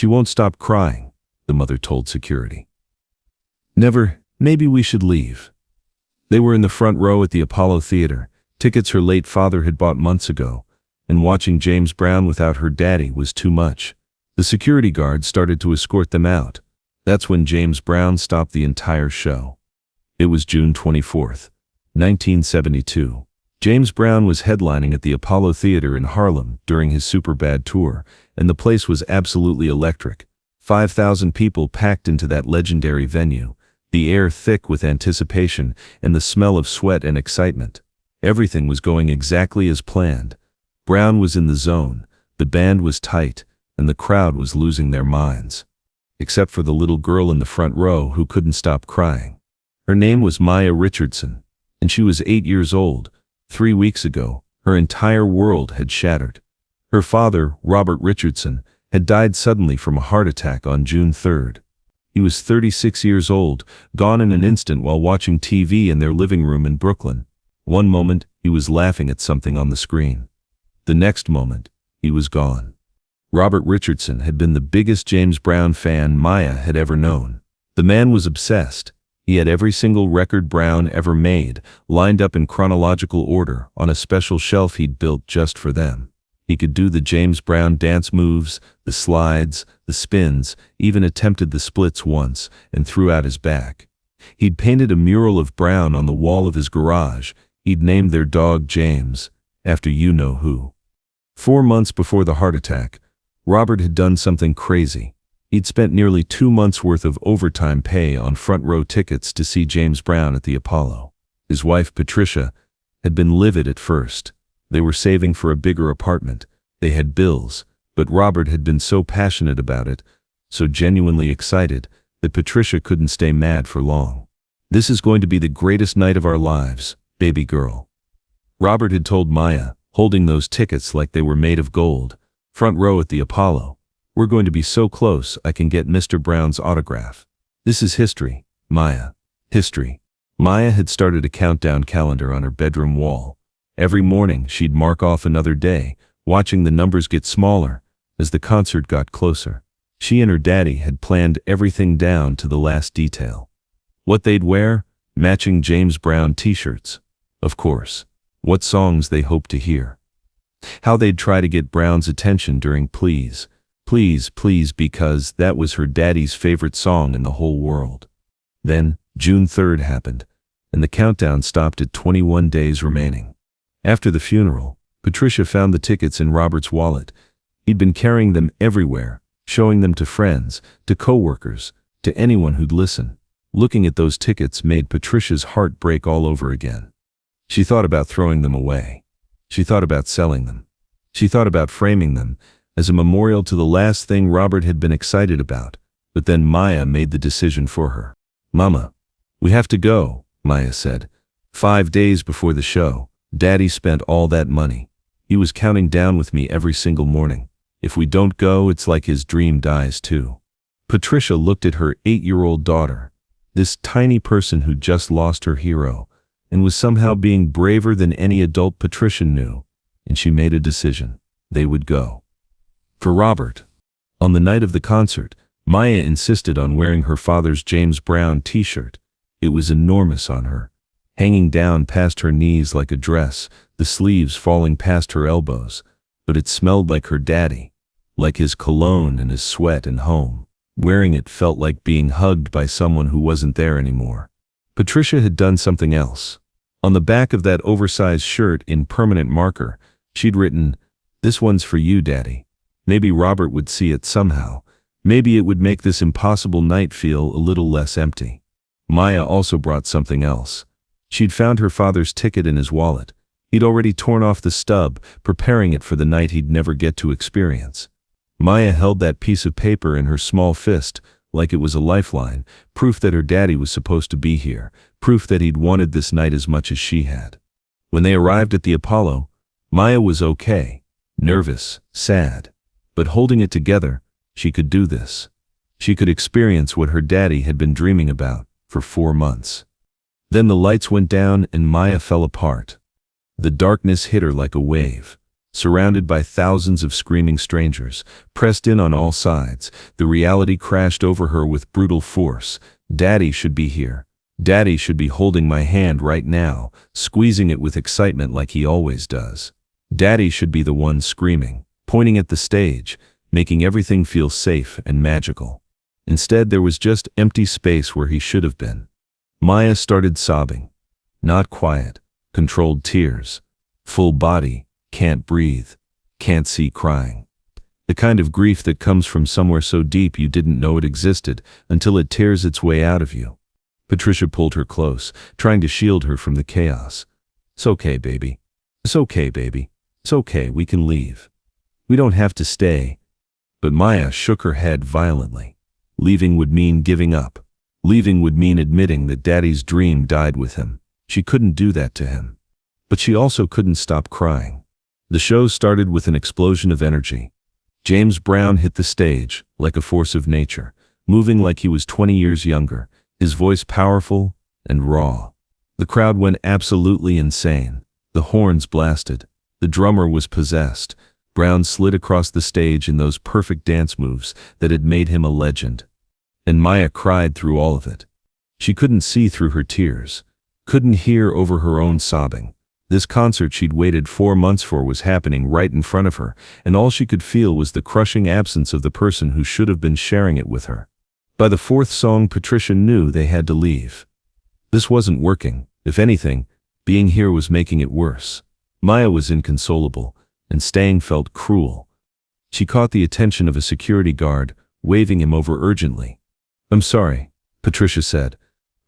She won't stop crying, the mother told security. Never, maybe we should leave. They were in the front row at the Apollo Theater, tickets her late father had bought months ago, and watching James Brown without her daddy was too much. The security guard started to escort them out. That's when James Brown stopped the entire show. It was June 24th, 1972. James Brown was headlining at the Apollo Theater in Harlem during his Superbad tour, and the place was absolutely electric. 5,000 people packed into that legendary venue, the air thick with anticipation and the smell of sweat and excitement. Everything was going exactly as planned. Brown was in the zone, the band was tight, and the crowd was losing their minds. Except for the little girl in the front row who couldn't stop crying. Her name was Maya Richardson, and she was 8 years old. 3 weeks ago, her entire world had shattered. Her father, Robert Richardson, had died suddenly from a heart attack on June 3rd. He was 36 years old, gone in an instant while watching TV in their living room in Brooklyn. One moment, he was laughing at something on the screen. The next moment, he was gone. Robert Richardson had been the biggest James Brown fan Maya had ever known. The man was obsessed. He had every single record Brown ever made, lined up in chronological order on a special shelf he'd built just for them. He could do the James Brown dance moves, the slides, the spins, even attempted the splits once, and threw out his back. He'd painted a mural of Brown on the wall of his garage. He'd named their dog James, after you-know-who. 4 months before the heart attack, Robert had done something crazy. He'd spent nearly 2 months' worth of overtime pay on front-row tickets to see James Brown at the Apollo. His wife, Patricia, had been livid at first. They were saving for a bigger apartment. They had bills, but Robert had been so passionate about it, so genuinely excited, that Patricia couldn't stay mad for long. "This is going to be the greatest night of our lives, baby girl," Robert had told Maya, holding those tickets like they were made of gold. "Front row at the Apollo. We're going to be so close I can get Mr. Brown's autograph. This is history, Maya. History." Maya had started a countdown calendar on her bedroom wall. Every morning she'd mark off another day, watching the numbers get smaller as the concert got closer. She and her daddy had planned everything down to the last detail. What they'd wear? Matching James Brown t-shirts. Of course. What songs they hoped to hear. How they'd try to get Brown's attention during Please, Please, Please, because that was her daddy's favorite song in the whole world. Then, June 3rd happened, and the countdown stopped at 21 days remaining. After the funeral, Patricia found the tickets in Robert's wallet. He'd been carrying them everywhere, showing them to friends, to coworkers, to anyone who'd listen. Looking at those tickets made Patricia's heart break all over again. She thought about throwing them away. She thought about selling them. She thought about framing them as a memorial to the last thing Robert had been excited about. But then Maya made the decision for her. "Mama, we have to go," Maya said. 5 days before the show, Daddy spent all that money. He was counting down with me every single morning. If we don't go, it's like his dream dies too. Patricia looked at her 8-year-old daughter, this tiny person who just lost her hero, and was somehow being braver than any adult Patricia knew, and she made a decision. They would go. For Robert. On the night of the concert, Maya insisted on wearing her father's James Brown t-shirt. It was enormous on her, hanging down past her knees like a dress, the sleeves falling past her elbows, but it smelled like her daddy, like his cologne and his sweat and home. Wearing it felt like being hugged by someone who wasn't there anymore. Patricia had done something else. On the back of that oversized shirt in permanent marker, she'd written, "This one's for you, Daddy." Maybe Robert would see it somehow. Maybe it would make this impossible night feel a little less empty. Maya also brought something else. She'd found her father's ticket in his wallet. He'd already torn off the stub, preparing it for the night he'd never get to experience. Maya held that piece of paper in her small fist, like it was a lifeline, proof that her daddy was supposed to be here, proof that he'd wanted this night as much as she had. When they arrived at the Apollo, Maya was okay, nervous, sad, but holding it together. She could do this. She could experience what her daddy had been dreaming about for 4 months. Then the lights went down and Maya fell apart. The darkness hit her like a wave. Surrounded by thousands of screaming strangers, pressed in on all sides, the reality crashed over her with brutal force. Daddy should be here. Daddy should be holding my hand right now, squeezing it with excitement like he always does. Daddy should be the one screaming, pointing at the stage, making everything feel safe and magical. Instead, there was just empty space where he should have been. Maya started sobbing. Not quiet, controlled tears. Full body, can't breathe, can't see crying. The kind of grief that comes from somewhere so deep you didn't know it existed until it tears its way out of you. Patricia pulled her close, trying to shield her from the chaos. It's okay, baby. It's okay, baby. It's okay, we can leave. We don't have to stay. But Maya shook her head violently. Leaving would mean giving up. Leaving would mean admitting that Daddy's dream died with him. She couldn't do that to him. But she also couldn't stop crying. The show started with an explosion of energy. James Brown hit the stage, like a force of nature, moving like he was 20 years younger, his voice powerful and raw. The crowd went absolutely insane. The horns blasted. The drummer was possessed. Brown slid across the stage in those perfect dance moves that had made him a legend. And Maya cried through all of it. She couldn't see through her tears, couldn't hear over her own sobbing. This concert she'd waited 4 months for was happening right in front of her, and all she could feel was the crushing absence of the person who should have been sharing it with her. By the 4th song, Patricia knew they had to leave. This wasn't working. If anything, being here was making it worse. Maya was inconsolable, and staying felt cruel. She caught the attention of a security guard, waving him over urgently. "I'm sorry," Patricia said,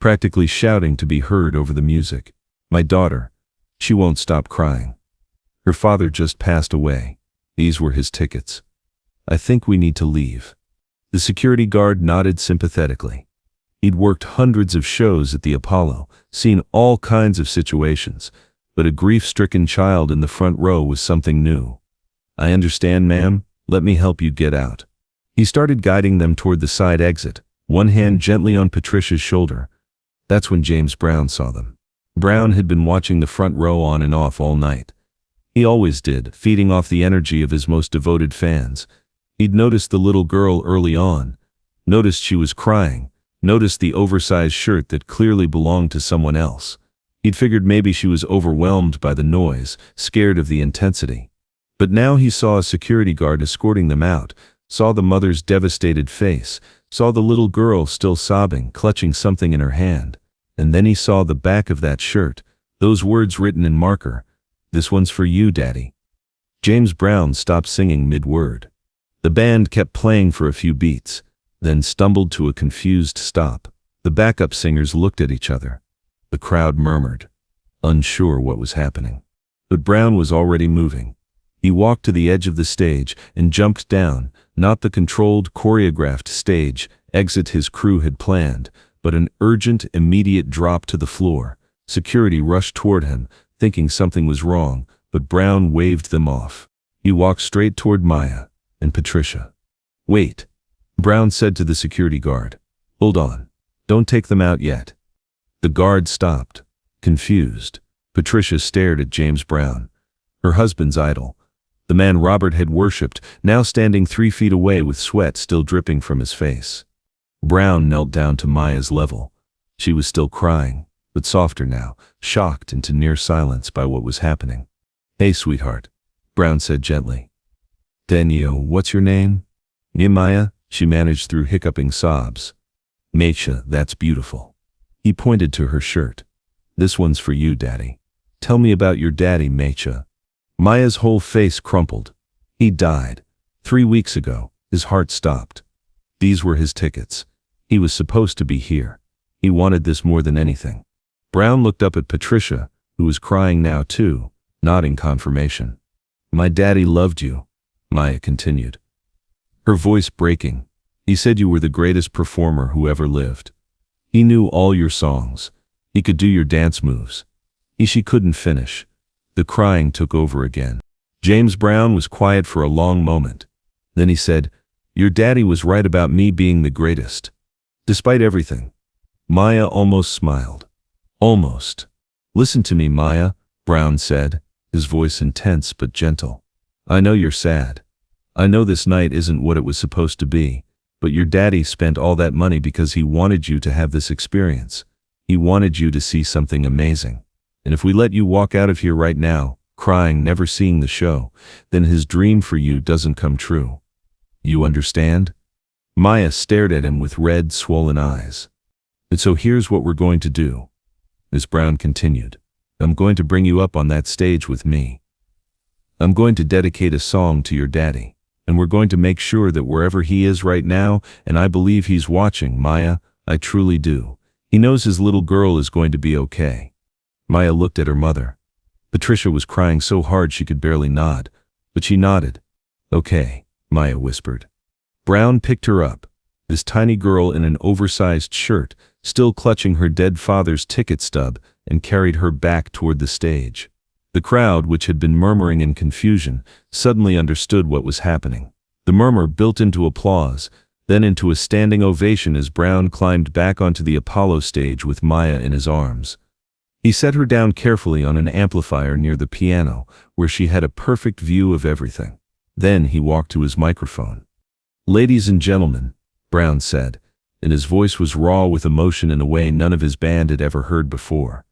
practically shouting to be heard over the music. "My daughter. She won't stop crying. Her father just passed away. These were his tickets. I think we need to leave." The security guard nodded sympathetically. He'd worked hundreds of shows at the Apollo, seen all kinds of situations, but a grief-stricken child in the front row was something new. "I understand, ma'am. Let me help you get out." He started guiding them toward the side exit, one hand gently on Patricia's shoulder. That's when James Brown saw them. Brown had been watching the front row on and off all night. He always did, feeding off the energy of his most devoted fans. He'd noticed the little girl early on, noticed she was crying, noticed the oversized shirt that clearly belonged to someone else. He'd figured maybe she was overwhelmed by the noise, scared of the intensity. But now he saw a security guard escorting them out, saw the mother's devastated face, saw the little girl still sobbing, clutching something in her hand. And then he saw the back of that shirt, those words written in marker, "This one's for you, Daddy." James Brown stopped singing mid-word. The band kept playing for a few beats, then stumbled to a confused stop. The backup singers looked at each other. The crowd murmured, unsure what was happening. But Brown was already moving. He walked to the edge of the stage and jumped down, not the controlled, choreographed stage exit his crew had planned, but an urgent, immediate drop to the floor. Security rushed toward him, thinking something was wrong, but Brown waved them off. He walked straight toward Maya and Patricia. "Wait," Brown said to the security guard. "Hold on. Don't take them out yet." The guard stopped, confused. Patricia stared at James Brown, her husband's idol. The man Robert had worshipped, now standing 3 feet away with sweat still dripping from his face. Brown knelt down to Maya's level. She was still crying, but softer now, shocked into near silence by what was happening. "Hey, sweetheart," Brown said gently. "Daniel, what's your name?" "Maya," she managed through hiccuping sobs. "Mecha, that's beautiful." He pointed to her shirt. "This one's for you, Daddy. Tell me about your daddy, Mecha." Maya's whole face crumpled. He died. 3 weeks ago. His heart stopped. These were his tickets. He was supposed to be here. He wanted this more than anything. Brown looked up at Patricia, who was crying now too, nodding confirmation. "My daddy loved you," Maya continued, her voice breaking. "He said you were the greatest performer who ever lived. He knew all your songs. He could do your dance moves." She couldn't finish. The crying took over again. James Brown was quiet for a long moment. Then he said, "Your daddy was right about me being the greatest. Despite everything." Maya almost smiled. "Almost." "Listen to me, Maya," Brown said, his voice intense but gentle. I know you're sad. I know this night isn't what it was supposed to be, but your daddy spent all that money because he wanted you to have this experience. He wanted you to see something amazing. And if we let you walk out of here right now, crying, never seeing the show, then his dream for you doesn't come true. You understand? Maya stared at him with red, swollen eyes. And so here's what we're going to do. Miss Brown continued. I'm going to bring you up on that stage with me. I'm going to dedicate a song to your daddy, and we're going to make sure that wherever he is right now, and I believe he's watching, Maya, I truly do, he knows his little girl is going to be okay. Maya looked at her mother. Patricia was crying so hard she could barely nod, but she nodded. Okay, Maya whispered. Brown picked her up, this tiny girl in an oversized shirt, still clutching her dead father's ticket stub, and carried her back toward the stage. The crowd, which had been murmuring in confusion, suddenly understood what was happening. The murmur built into applause, then into a standing ovation as Brown climbed back onto the Apollo stage with Maya in his arms. He set her down carefully on an amplifier near the piano, where she had a perfect view of everything. Then he walked to his microphone. Ladies and gentlemen, Brown said, and his voice was raw with emotion in a way none of his band had ever heard before.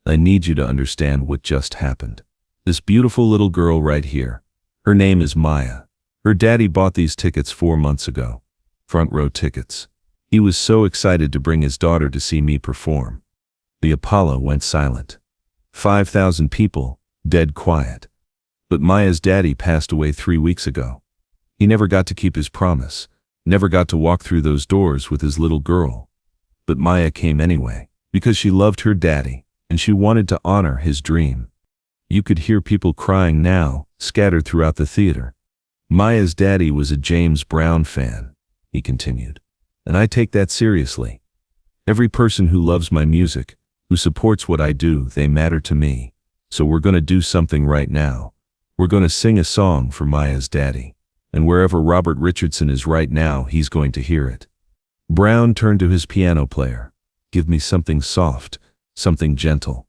I need you to understand what just happened. This beautiful little girl right here, her name is Maya. Her daddy bought these tickets 4 months ago. Front row tickets. He was so excited to bring his daughter to see me perform. The Apollo went silent. 5,000 people, dead quiet. But Maya's daddy passed away 3 weeks ago. He never got to keep his promise, never got to walk through those doors with his little girl. But Maya came anyway, because she loved her daddy, and she wanted to honor his dream. You could hear people crying now, scattered throughout the theater. Maya's daddy was a James Brown fan, he continued, and I take that seriously. Every person who loves my music, who supports what I do, they matter to me. So we're going to do something right now. We're going to sing a song for Maya's daddy. And wherever Robert Richardson is right now, he's going to hear it. Brown turned to his piano player. Give me something soft, something gentle.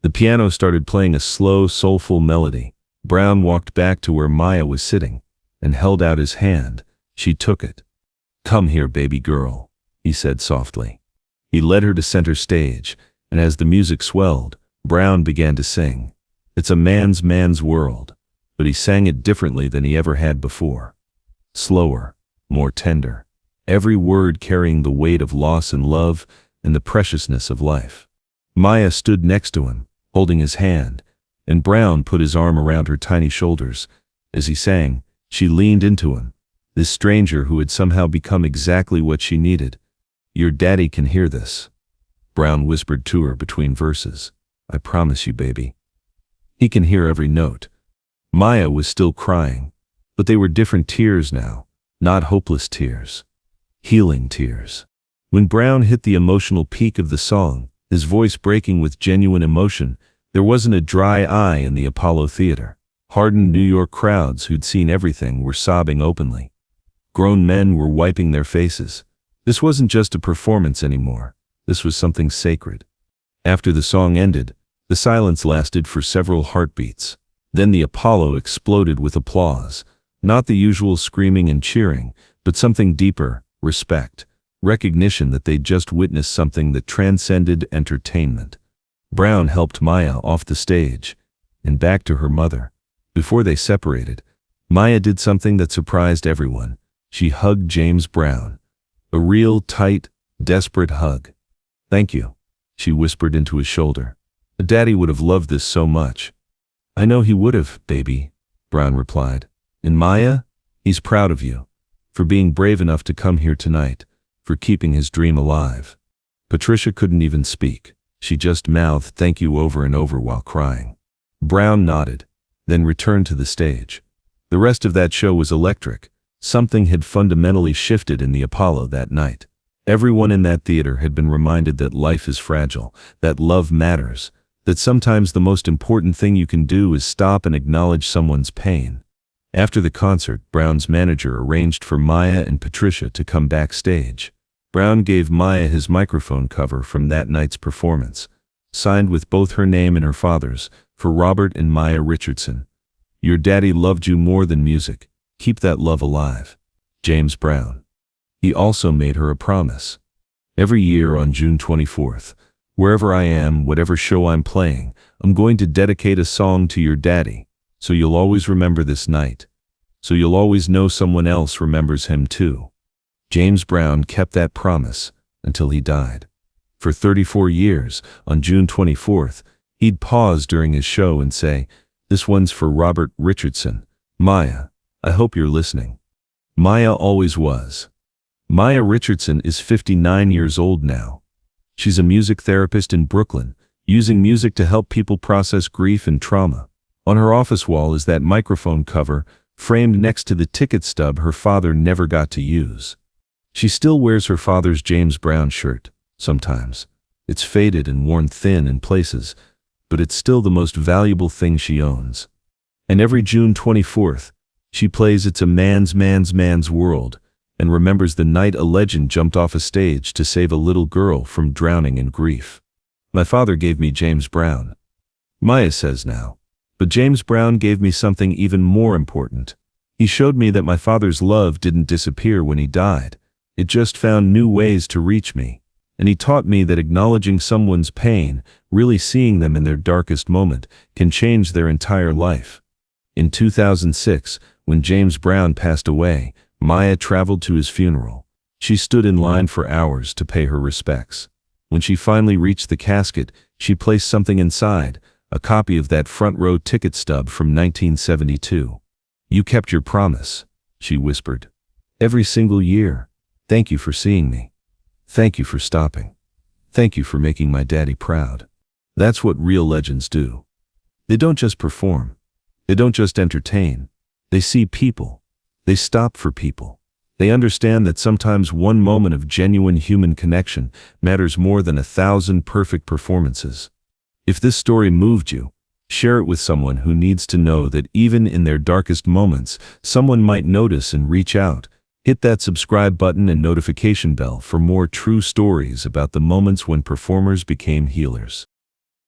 The piano started playing a slow, soulful melody. Brown walked back to where Maya was sitting and held out his hand. She took it. Come here, baby girl, he said softly. He led her to center stage, and as the music swelled, Brown began to sing. It's a man's world, but he sang it differently than he ever had before. Slower, more tender, every word carrying the weight of loss and love and the preciousness of life. Maya stood next to him, holding his hand, and Brown put his arm around her tiny shoulders. As he sang, she leaned into him, this stranger who had somehow become exactly what she needed. Your daddy can hear this, Brown whispered to her between verses. I promise you, baby. He can hear every note. Maya was still crying, but they were different tears now, not hopeless tears. Healing tears. When Brown hit the emotional peak of the song, his voice breaking with genuine emotion, there wasn't a dry eye in the Apollo Theater. Hardened New York crowds who'd seen everything were sobbing openly. Grown men were wiping their faces. This wasn't just a performance anymore. This was something sacred. After the song ended, the silence lasted for several heartbeats. Then the Apollo exploded with applause. Not the usual screaming and cheering, but something deeper, respect, recognition that they'd just witnessed something that transcended entertainment. Brown helped Maya off the stage and back to her mother. Before they separated, Maya did something that surprised everyone. She hugged James Brown. A real, tight, desperate hug. Thank you, she whispered into his shoulder. Daddy would have loved this so much. I know he would have, baby, Brown replied. And Maya, he's proud of you, for being brave enough to come here tonight, for keeping his dream alive. Patricia couldn't even speak. She just mouthed thank you over and over while crying. Brown nodded, then returned to the stage. The rest of that show was electric. Something had fundamentally shifted in the Apollo that night. Everyone in that theater had been reminded that life is fragile, that love matters, that sometimes the most important thing you can do is stop and acknowledge someone's pain. After the concert, Brown's manager arranged for Maya and Patricia to come backstage. Brown gave Maya his microphone cover from that night's performance, signed with both her name and her father's, for Robert and Maya Richardson. Your daddy loved you more than music. Keep that love alive. James Brown. He also made her a promise. Every year on June 24th, wherever I am, whatever show I'm playing, I'm going to dedicate a song to your daddy, so you'll always remember this night. So you'll always know someone else remembers him too. James Brown kept that promise until he died. For 34 years, on June 24th, he'd pause during his show and say, "This one's for Robert Richardson. Maya, I hope you're listening." Maya always was. Maya Richardson is 59 years old now. She's a music therapist in Brooklyn, using music to help people process grief and trauma. On her office wall is that microphone cover, framed next to the ticket stub her father never got to use. She still wears her father's James Brown shirt, sometimes. It's faded and worn thin in places, but it's still the most valuable thing she owns. And every June 24th, she plays It's a Man's World, and remembers the night a legend jumped off a stage to save a little girl from drowning in grief. My father gave me James Brown. Maya says now. But James Brown gave me something even more important. He showed me that my father's love didn't disappear when he died. It just found new ways to reach me. And he taught me that acknowledging someone's pain, really seeing them in their darkest moment, can change their entire life. In 2006, when James Brown passed away, Maya traveled to his funeral. She stood in line for hours to pay her respects. When she finally reached the casket, she placed something inside, a copy of that front row ticket stub from 1972. "You kept your promise," she whispered. "Every single year. Thank you for seeing me. Thank you for stopping. Thank you for making my daddy proud." That's what real legends do. They don't just perform. They don't just entertain. They see people. They stop for people. They understand that sometimes one moment of genuine human connection matters more than 1,000 perfect performances. If this story moved you, share it with someone who needs to know that even in their darkest moments, someone might notice and reach out. Hit that subscribe button and notification bell for more true stories about the moments when performers became healers.